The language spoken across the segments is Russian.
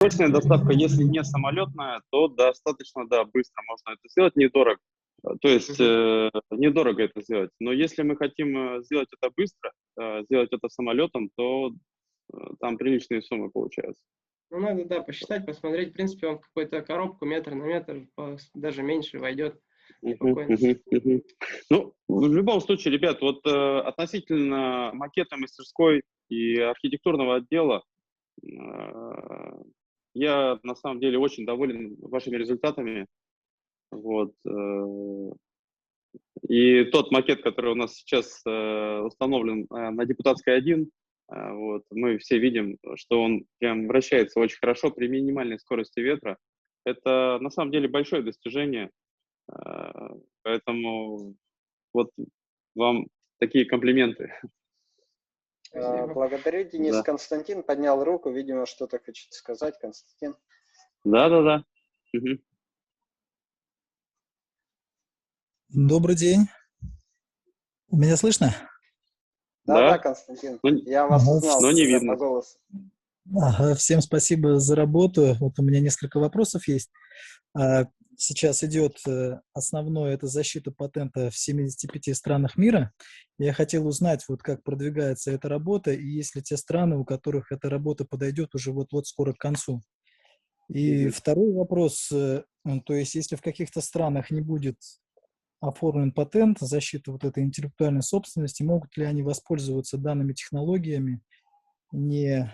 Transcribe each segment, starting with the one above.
Срочная доставка, если не самолетная, то достаточно, да, быстро можно это сделать, недорого. То есть Мгм. недорого это сделать. Но если мы хотим сделать это быстро, сделать это самолетом, то там приличные суммы получаются. Ну, надо, да, посчитать, посмотреть. В принципе, он в какую-то коробку метр на метр, даже меньше войдет Мгм, спокойно. мгм, мгм. Ну, в любом случае, ребят, вот относительно макета мастерской и архитектурного отдела, э, я на самом деле очень доволен вашими результатами. Вот. И тот макет, который у нас сейчас установлен на Депутатской 1, вот, мы все видим, что он прям вращается очень хорошо при минимальной скорости ветра. Это на самом деле большое достижение, поэтому вот вам такие комплименты. Спасибо. Благодарю, Денис. Да, Константин поднял руку, видимо, что-то хочет сказать. Константин. да, да, да. Мгм. Добрый день. Меня слышно? Да, Да, Константин, но, я вас Ага, узнал но не уже по видно. голосу. Ага, всем спасибо за работу. Вот у меня несколько вопросов есть. Сейчас идет основное, это защита патента в 75 странах мира. Я хотел узнать, вот как продвигается эта работа, и есть ли те страны, у которых эта работа подойдет уже вот-вот скоро к концу. И Мгм. второй вопрос, то есть если в каких-то странах не будет оформлен патент, защита вот этой интеллектуальной собственности, могут ли они воспользоваться данными технологиями, не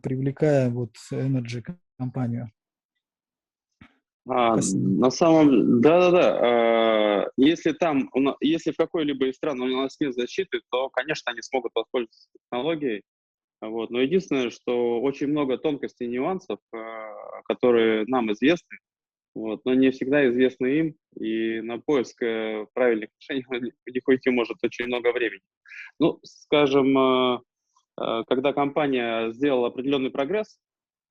привлекая вот Energy компанию? Спасибо. На самом, да-да-да, если там, если в какой-либо из стран у нас нет защиты, то, конечно, они смогут воспользоваться технологией. Вот. Но единственное, что очень много тонкостей и нюансов, которые нам известны, вот, но не всегда известны им, и на поиск правильных решений у них уйти может очень много времени. Ну, скажем, когда компания сделала определенный прогресс,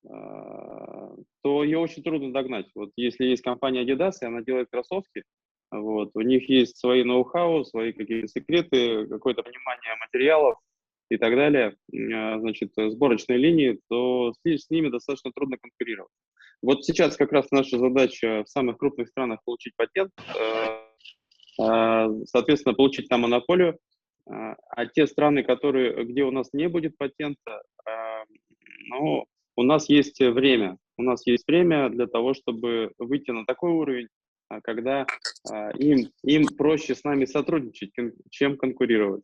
то ее очень трудно догнать. Вот если есть компания Adidas, и она делает кроссовки, вот, у них есть свои ноу-хау, свои какие-то секреты, какое-то понимание материалов и так далее, значит, сборочной линии, то с ними достаточно трудно конкурировать. Вот сейчас как раз наша задача в самых крупных странах получить патент, соответственно, получить там монополию, а те страны, где у нас не будет патента, ну, у нас есть время. У нас есть время для того, чтобы выйти на такой уровень, когда им проще с нами сотрудничать, чем конкурировать.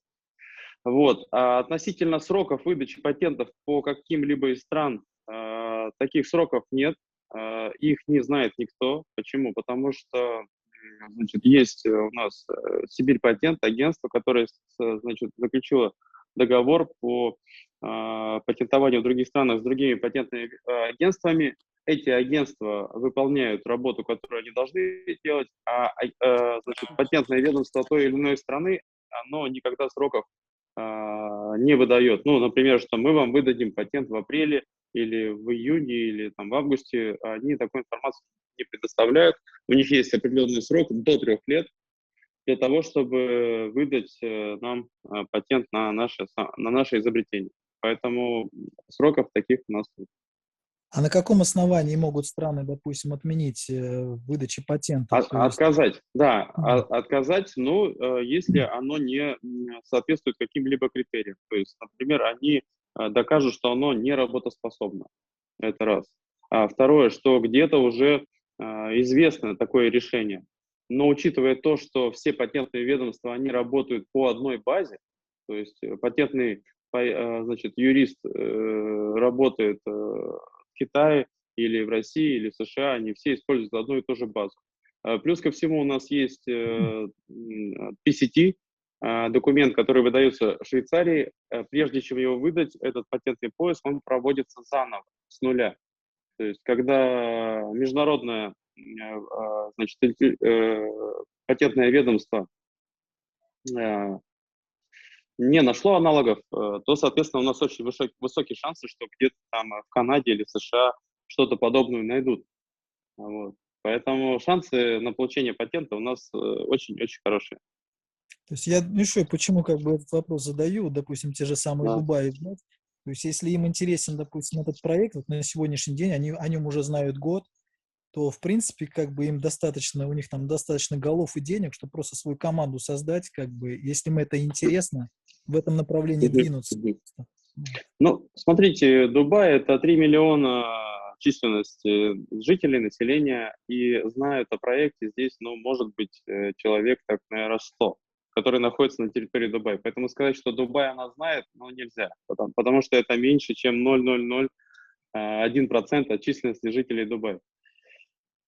Вот. А относительно сроков выдачи патентов по каким-либо из стран, таких сроков нет, их не знает никто. Почему? Потому что значит, есть у нас Сибирь патент, агентство, которое значит, заключило договор по патентованию в других странах с другими патентными агентствами. Эти агентства выполняют работу, которую они должны делать, значит, патентное ведомство той или иной страны, оно никогда сроков не выдает. Ну, например, что мы вам выдадим патент в апреле или в июне или там, в августе, они такую информацию не предоставляют. У них есть определенный срок до 3 лет для того, чтобы выдать нам патент на наше изобретение. Поэтому сроков таких у нас нет. А на каком основании могут страны, допустим, отменить выдачу патентов? То есть, Отказать, да, Мгм. отказать, но если оно не соответствует каким-либо критериям. То есть, например, они докажут, что оно не работоспособно. Это раз. А второе, что где-то уже известно такое решение. Но учитывая то, что все патентные ведомства, они работают по одной базе, то есть патентный значит, юрист работает в Китае или в России, или в США, они все используют одну и ту же базу. Плюс ко всему у нас есть PCT, документ, который выдается в Швейцарии. Прежде чем его выдать, этот патентный поиск, он проводится заново, с нуля. То есть, когда международное значит, патентное ведомство не нашло аналогов, то, соответственно, у нас очень высокие шансы, что где-то там в Канаде или в США что-то подобное найдут. Вот. Поэтому шансы на получение патента у нас очень-очень хорошие. то есть я еще почему как бы этот вопрос задаю, допустим, те же самые Да. Дубаи взять. То есть если им интересен, допустим, этот проект, вот на сегодняшний день они о нем уже знают год, то, в принципе, как бы им достаточно, у них там достаточно голов и денег, чтобы просто свою команду создать, как бы, если им это интересно, в этом направлении Мгм, двинуться. мгм. Вот. Ну, смотрите, Дубай – это 3 миллиона численности жителей, населения, и знают о проекте здесь, ну, может быть, человек, так, наверное, 100, который находится на территории Дубая. Поэтому сказать, что Дубай она знает, ну, нельзя, потому что это меньше, чем 0,001% от численности жителей Дубая.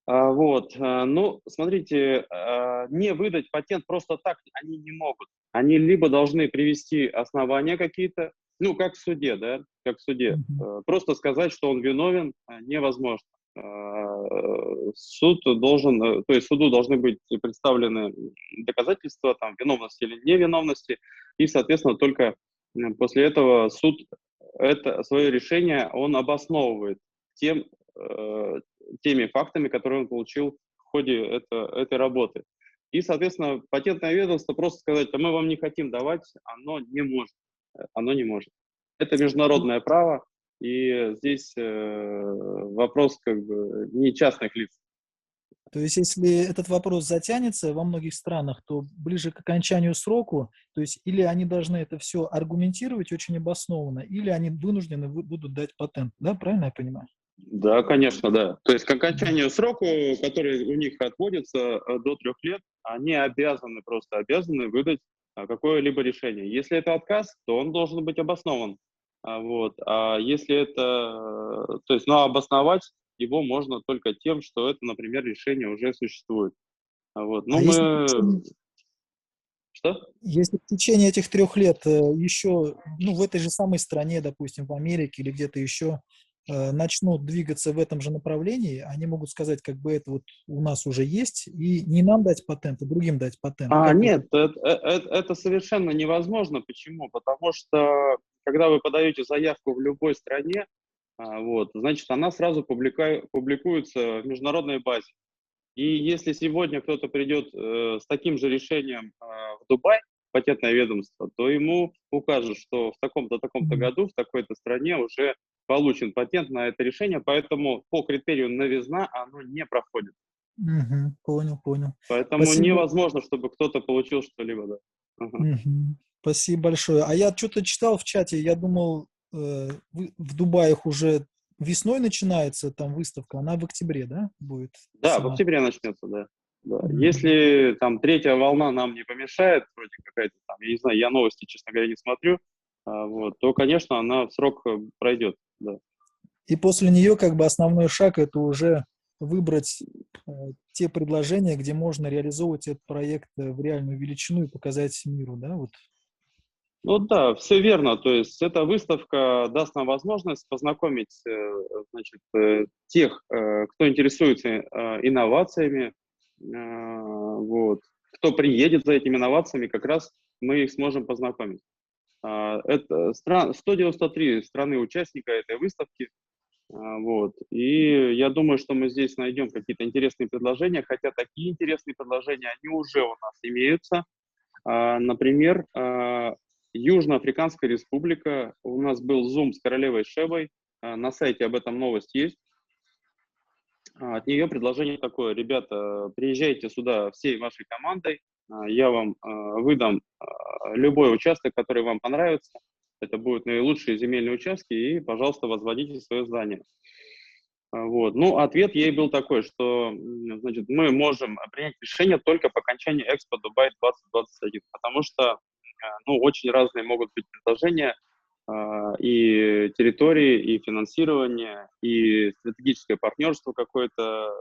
Вот, ну, смотрите, не выдать патент просто так они не могут. Они либо должны привести основания какие-то, ну, как в суде, да, как в суде. Мгм. Просто сказать, что он виновен, невозможно. Суд должен, то есть суду должны быть представлены доказательства там, виновности или невиновности, и, соответственно, только после этого суд это свое решение он обосновывает тем, теми фактами, которые он получил в ходе этой работы. И, соответственно, патентное ведомство просто сказать, а мы вам не хотим давать, оно не может. Оно не может. Это международное право, и здесь вопрос как бы не частных лиц. То есть если этот вопрос затянется во многих странах, то ближе к окончанию сроку, то есть или они должны это все аргументировать очень обоснованно, или они вынуждены будут дать патент. Да, правильно я понимаю? Да, конечно, да. То есть к окончанию срока, который у них отводится до 3 лет, они обязаны, просто обязаны выдать какое-либо решение. Если это отказ, то он должен быть обоснован. Вот. А если это, то есть, ну, обосновать его можно только тем, что это, например, решение уже существует. Вот. Ну, А мы... Что? если в течение этих 3 лет еще, ну, в этой же самой стране, допустим, в Америке или где-то еще начнут двигаться в этом же направлении, они могут сказать, как бы это вот у нас уже есть, и не нам дать патент, а другим дать патент. Как вот Нет, это совершенно невозможно. Почему? Потому что, когда вы подаете заявку в любой стране, вот, значит, она сразу публикуется в международной базе. И если сегодня кто-то придет с таким же решением в Дубай, патентное ведомство, то ему укажут, что в таком-то, таком-то Мгм. году в такой-то стране уже получен патент на это решение, поэтому по критерию новизна оно не проходит. Мгм. Понял, понял. Поэтому Спасибо. невозможно, чтобы кто-то получил что-либо. Да. Ага. Мгм. Спасибо большое. А я что-то читал в чате, я думал, в Дубае уже весной начинается там выставка, она в октябре, да, будет Да, в сама? октябре начнется, да. Да. Мгм. Если там третья волна нам не помешает, вроде какая-то там, я не знаю, я новости, честно говоря, не смотрю, вот, то, конечно, она в срок пройдет, да. И после нее как бы основной шаг это уже выбрать те предложения, где можно реализовывать этот проект в реальную величину и показать миру, да, вот. Ну да, все верно. То есть эта выставка даст нам возможность познакомить, значит, тех, кто интересуется инновациями, вот, кто приедет за этими инновациями, как раз мы их сможем познакомить. Это 193 страны-участника этой выставки. Вот. И я думаю, что мы здесь найдем какие-то интересные предложения, хотя такие интересные предложения, они уже у нас имеются. Например, Южноафриканская республика, у нас был Zoom с королевой Шебой, на сайте об этом новость есть. От нее предложение такое: ребята, приезжайте сюда всей вашей командой, я вам выдам любой участок, который вам понравится. Это будут наилучшие земельные участки, и, пожалуйста, возводите свое здание. Вот. Ну, ответ ей был такой, что, значит, мы можем принять решение только по окончании Экспо Дубай 2021, потому что, ну, очень разные могут быть предложения, и территории, и финансирование, и стратегическое партнерство какое-то.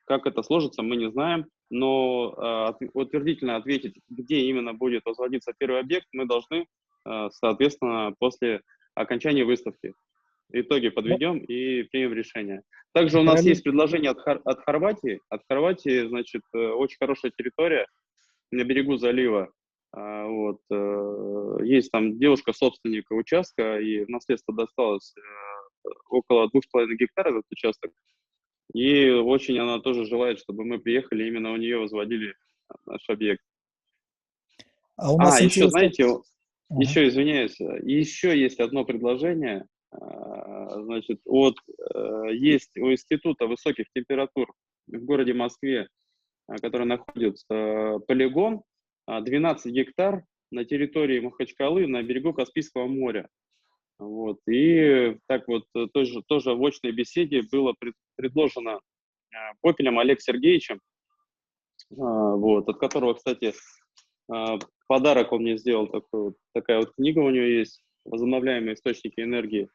Как это сложится, мы не знаем, но утвердительно ответить, где именно будет возводиться первый объект, мы должны, соответственно, после окончания выставки. Итоги Да, подведем и примем решение. Также у нас королев. есть предложение от Хорватии. От Хорватии, значит, очень хорошая территория на берегу залива. Вот, есть там девушка-собственника участка, и в наследство досталось около 2,5 гектара этот участок. И очень она тоже желает, чтобы мы приехали, именно у нее возводили наш объект. А у нас Еще, интересно, знаете, Еще, извиняюсь, еще есть одно предложение. Значит, есть у Института высоких температур в городе Москве, который находится полигон, 12 гектар на территории Махачкалы на берегу Каспийского моря. Вот. И так вот тоже в очной беседе было предложено Попелем Олег Сергеевичем, вот, от которого, кстати, подарок он мне сделал, такая вот книга у него есть, «Возобновляемые источники энергии».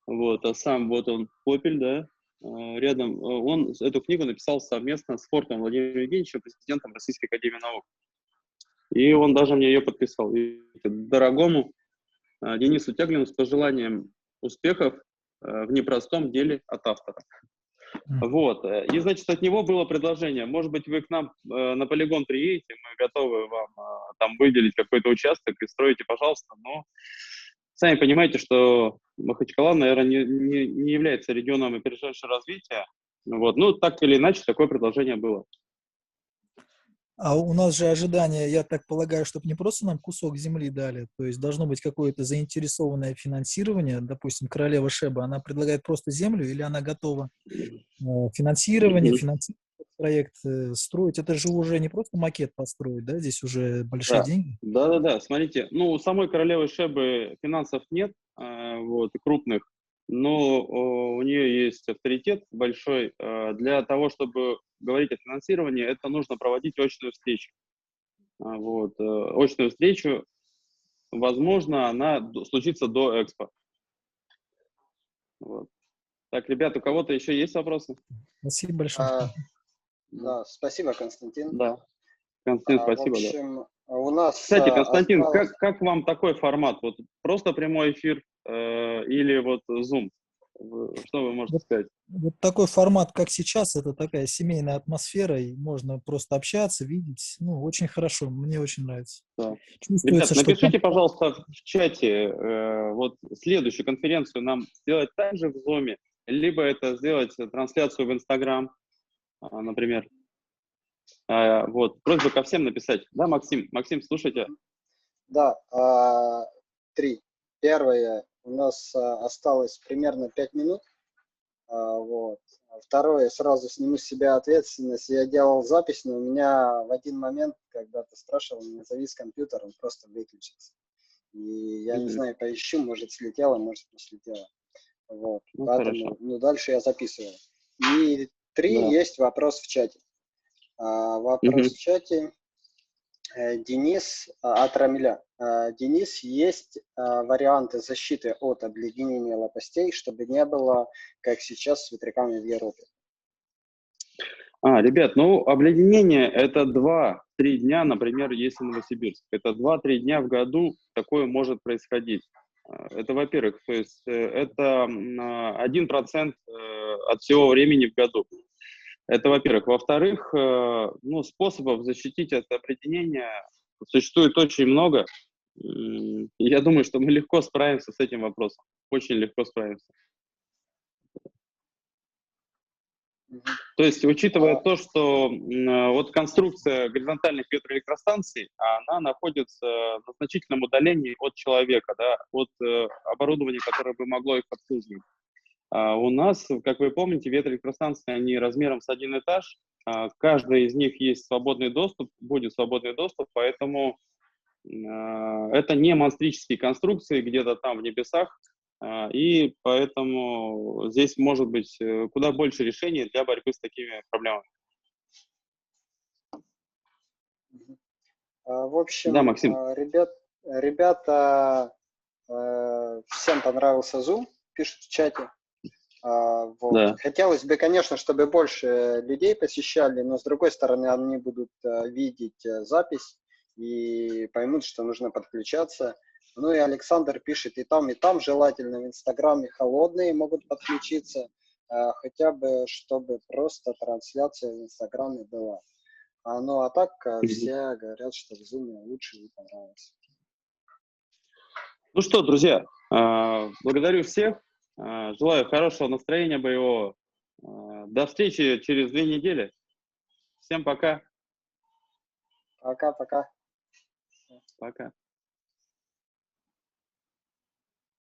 Вот, а сам вот он, Попель, да, рядом, он эту книгу написал совместно с Фортом Владимиром Евгеньевичем, президентом Российской академии наук. И он даже мне ее подписал. И дорогому Денису Тяглину с пожеланием успехов в непростом деле от автора. Вот. И, значит, от него было предложение. Может быть, вы к нам на полигон приедете, мы готовы вам там выделить какой-то участок и строите, пожалуйста. Но сами понимаете, что Махачкала, наверное, не является регионом опережающего развития. Вот. Ну, так или иначе, такое предложение было. А у нас же ожидания, я так полагаю, чтобы не просто нам кусок земли дали, то есть должно быть какое-то заинтересованное финансирование. Допустим, королева Шеба, она предлагает просто землю или она готова финансировать проект строить? Это же уже не просто макет построить, да, здесь уже большие деньги. Да. Смотрите, ну, у самой королевы Шебы финансов нет, вот, крупных, но у нее есть авторитет большой. Для того, чтобы говорить о финансировании, это нужно проводить очную встречу. Вот, очную встречу, возможно, она случится до Экспо. Вот. Так, ребят, у кого-то еще есть вопросы? Спасибо большое. Да, спасибо, Константин. Да. Константин, В спасибо. общем, у нас Кстати, Константин, осталось... как вам такой формат? Вот просто прямой эфир или вот Zoom? Что вы можете сказать? Вот такой формат, как сейчас, это такая семейная атмосфера, и можно просто общаться, видеть. Ну, очень хорошо, мне очень нравится. Да. Чувствуется, Ребят, напишите, А пожалуйста, в чате, вот следующую конференцию нам сделать также в Zoom, либо это сделать трансляцию в Instagram, например. Вот, просьба ко всем написать. Да, Максим? Максим, слушайте. Да, 3. Первое, у нас осталось примерно 5 минут. Вот. Второе, сразу сниму с себя ответственность. Я делал запись, но у меня в один момент, когда ты спрашивал, у меня завис компьютер, он просто выключился. И я не знаю, поищу, может слетело, может не слетело. Вот. Ну, поэтому, хорошо. дальше я записываю. И 3, Да. есть вопрос в чате. Вопрос в чате. Денис от Рамиля. Денис, есть варианты защиты от обледенения лопастей, чтобы не было, как сейчас, с ветряками в Европе? Ребят, ну, обледенение – это 2-3 дня, например, если Новосибирск. Это 2-3 дня в году такое может происходить. Это, во-первых, то есть это 1% от всего времени в году. Это, во-первых. Во-вторых, ну, способов защитить от обледенения существует очень много. И я думаю, что мы легко справимся с этим вопросом. Очень легко справимся. То есть, учитывая то, что вот конструкция горизонтальных ветроэлектростанций, она находится на значительном удалении от человека, да, от оборудования, которое бы могло их обслуживать. У нас, как вы помните, ветроэлектростанции, они размером с один этаж, каждый из них есть свободный доступ, будет свободный доступ, поэтому это не монстрические конструкции где-то там в небесах, и поэтому здесь может быть куда больше решений для борьбы с такими проблемами. В общем, Да, Максим. ребята, всем понравился Zoom, пишут в чате. Вот. Да. Хотелось бы, конечно, чтобы больше людей посещали, но с другой стороны, они будут видеть запись и поймут, что нужно подключаться. Ну и Александр пишет и там, желательно в Инстаграме холодные могут подключиться, хотя бы, чтобы просто трансляция в Инстаграме была. Ну а так все говорят, что в Zoom лучше и понравилось. Ну что, друзья, благодарю всех. Желаю хорошего настроения боевого. До встречи через 2 недели. Всем пока. Пока-пока. Пока.